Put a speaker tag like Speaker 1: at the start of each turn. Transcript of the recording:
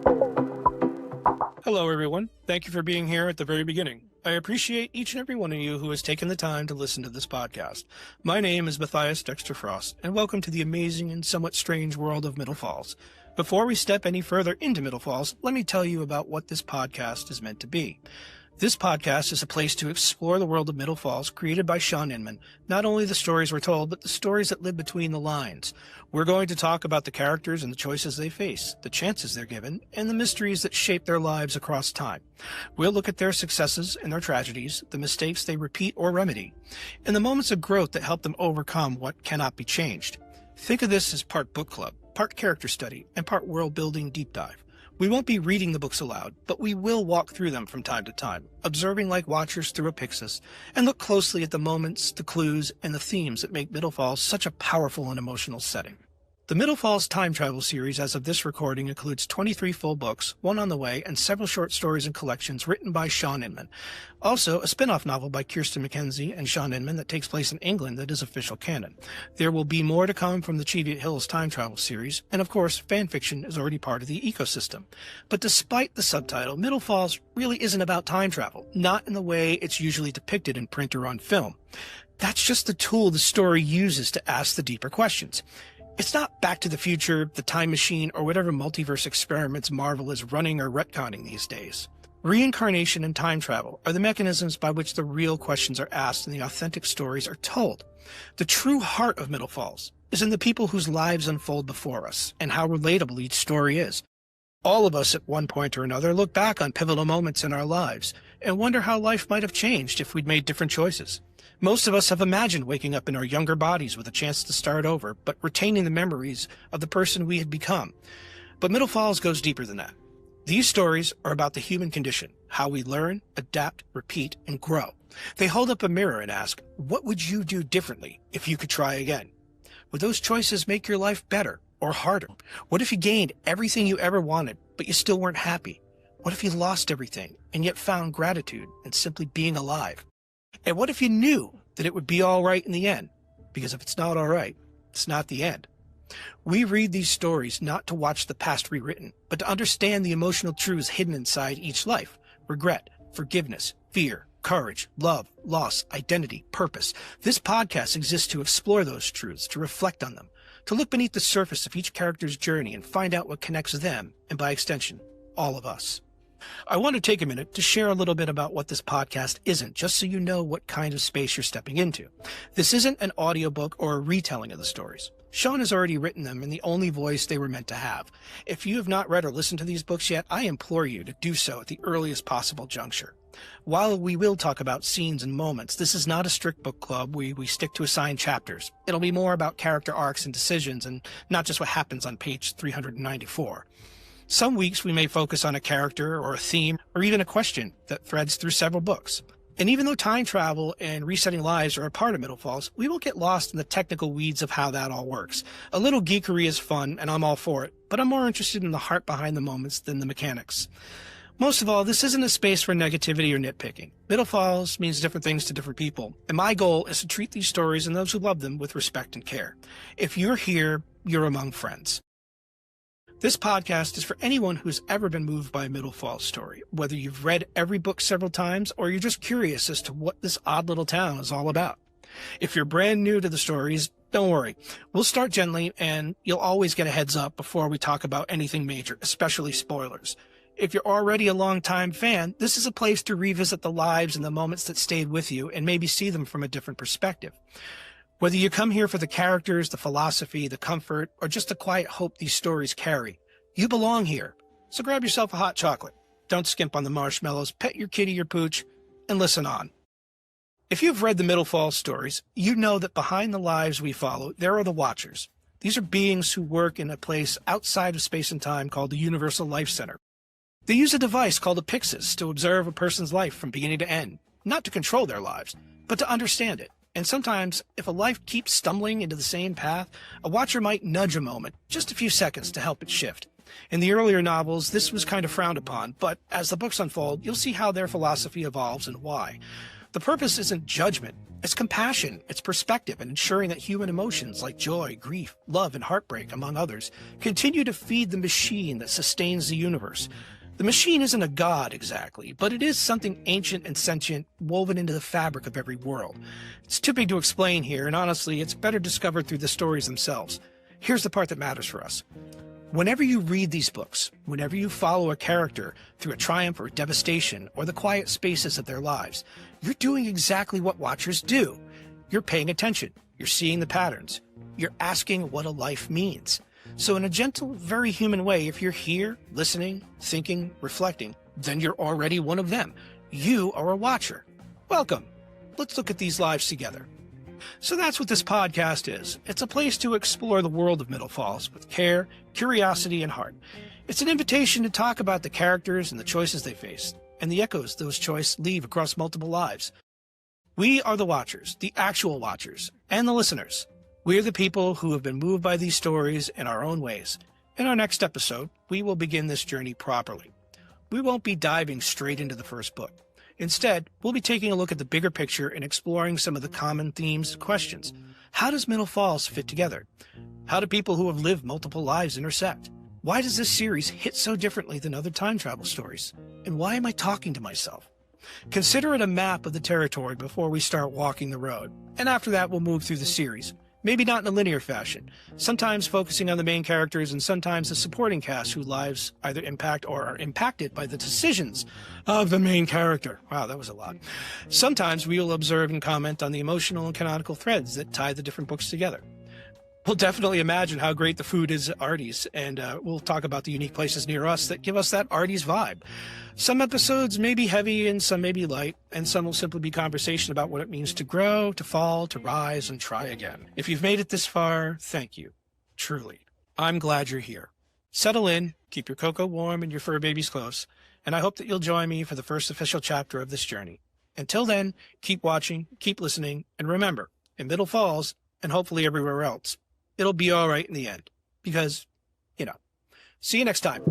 Speaker 1: Hello, everyone. Thank you for being here at the very beginning. I appreciate each and every one of you who has taken the time to listen to this podcast. My name is Matthias Dexter Frost, and welcome to the amazing and somewhat strange world of Middle Falls. Before we step any further into Middle Falls, let me tell you about what this podcast is meant to be. This podcast is a place to explore the world of Middle Falls created by Shawn Inmon. Not only the stories we're told, but the stories that live between the lines. We're going to talk about the characters and the choices they face, the chances they're given, and the mysteries that shape their lives across time. We'll look at their successes and their tragedies, the mistakes they repeat or remedy, and the moments of growth that help them overcome what cannot be changed. Think of this as part book club, part character study, and part world-building deep dive. We won't be reading the books aloud, but we will walk through them from time to time, observing like watchers through a Plesase, and look closely at the moments, the clues, and the themes that make Middle Falls such a powerful and emotional setting. The Middle Falls time travel series as of this recording includes 23 full books, one on the way, and several short stories and collections written by Shawn Inmon. Also, a spin-off novel by Kirsten Mackenzie and Shawn Inmon that takes place in England that is official canon. There will be more to come from the Cheviot Hills time travel series, and of course, fanfiction is already part of the ecosystem. But despite the subtitle, Middle Falls really isn't about time travel, not in the way it's usually depicted in print or on film. That's just the tool the story uses to ask the deeper questions. It's not Back to the Future, The Time Machine, or whatever multiverse experiments Marvel is running or retconning these days. Reincarnation and time travel are the mechanisms by which the real questions are asked and the authentic stories are told. The true heart of Middle Falls is in the people whose lives unfold before us and how relatable each story is. All of us at one point or another look back on pivotal moments in our lives and wonder how life might have changed if we'd made different choices. Most of us have imagined waking up in our younger bodies with a chance to start over, but retaining the memories of the person we had become. But Middle Falls goes deeper than that. These stories are about the human condition, how we learn, adapt, repeat, and grow. They hold up a mirror and ask, what would you do differently if you could try again? Would those choices make your life better or harder? What if you gained everything you ever wanted, but you still weren't happy? What if you lost everything and yet found gratitude in simply being alive? And what if you knew that it would be all right in the end? Because if it's not all right, it's not the end. We read these stories not to watch the past rewritten, but to understand the emotional truths hidden inside each life. Regret, forgiveness, fear, courage, love, loss, identity, purpose. This podcast exists to explore those truths, to reflect on them, to look beneath the surface of each character's journey and find out what connects them, and by extension, all of us. I want to take a minute to share a little bit about what this podcast isn't, just so you know what kind of space you're stepping into. This isn't an audiobook or a retelling of the stories. Shawn has already written them in the only voice they were meant to have. If you have not read or listened to these books yet, I implore you to do so at the earliest possible juncture. While we will talk about scenes and moments, this is not a strict book club where we stick to assigned chapters. It'll be more about character arcs and decisions, and not just what happens on page 394. Some weeks we may focus on a character or a theme or even a question that threads through several books. And even though time travel and resetting lives are a part of Middle Falls, we won't get lost in the technical weeds of how that all works. A little geekery is fun, and I'm all for it, but I'm more interested in the heart behind the moments than the mechanics. Most of all, this isn't a space for negativity or nitpicking. Middle Falls means different things to different people, and my goal is to treat these stories and those who love them with respect and care. If you're here, you're among friends. This podcast is for anyone who's ever been moved by a Middle Falls story, whether you've read every book several times or you're just curious as to what this odd little town is all about. If you're brand new to the stories, don't worry. We'll start gently, and you'll always get a heads up before we talk about anything major, especially spoilers. If you're already a longtime fan, this is a place to revisit the lives and the moments that stayed with you and maybe see them from a different perspective. Whether you come here for the characters, the philosophy, the comfort, or just the quiet hope these stories carry, you belong here. So grab yourself a hot chocolate. Don't skimp on the marshmallows, pet your kitty or pooch, and listen on. If you've read the Middle Falls stories, you know that behind the lives we follow, there are the Watchers. These are beings who work in a place outside of space and time called the Universal Life Center. They use a device called a Plesase to observe a person's life from beginning to end, not to control their lives, but to understand it. And sometimes, if a life keeps stumbling into the same path, a watcher might nudge a moment, just a few seconds, to help it shift. In the earlier novels, this was kind of frowned upon, but as the books unfold, you'll see how their philosophy evolves and why. The purpose isn't judgment. It's compassion, it's perspective, and ensuring that human emotions like joy, grief, love, and heartbreak, among others, continue to feed the machine that sustains the universe. The machine isn't a god exactly, but it is something ancient and sentient woven into the fabric of every world. It's too big to explain here, and honestly, it's better discovered through the stories themselves. Here's the part that matters for us. Whenever you read these books, whenever you follow a character through a triumph or devastation or the quiet spaces of their lives, you're doing exactly what watchers do. You're paying attention. You're seeing the patterns. You're asking what a life means. So in a gentle, very human way, if you're here, listening, thinking, reflecting, then you're already one of them. You are a watcher. Welcome. Let's look at these lives together. So that's what this podcast is. It's a place to explore the world of Middle Falls with care, curiosity, and heart. It's an invitation to talk about the characters and the choices they face, and the echoes those choices leave across multiple lives. We are the watchers, the actual watchers, and the listeners. We are the people who have been moved by these stories in our own ways. In our next episode, we will begin this journey properly. We won't be diving straight into the first book. Instead, we'll be taking a look at the bigger picture and exploring some of the common themes and questions. How does Middle Falls fit together? How do people who have lived multiple lives intersect? Why does this series hit so differently than other time travel stories? And why am I talking to myself? Consider it a map of the territory before we start walking the road. And after that, we'll move through the series. Maybe not in a linear fashion, sometimes focusing on the main characters and sometimes the supporting cast whose lives either impact or are impacted by the decisions of the main character. Wow, that was a lot. Sometimes we will observe and comment on the emotional and canonical threads that tie the different books together. We'll definitely imagine how great the food is at Artie's, and we'll talk about the unique places near us that give us that Artie's vibe. Some episodes may be heavy and some may be light, and some will simply be conversation about what it means to grow, to fall, to rise, and try again. If you've made it this far, thank you. Truly. I'm glad you're here. Settle in, keep your cocoa warm and your fur babies close, and I hope that you'll join me for the first official chapter of this journey. Until then, keep watching, keep listening, and remember, in Middle Falls, and hopefully everywhere else, it'll be all right in the end. Because, see you next time.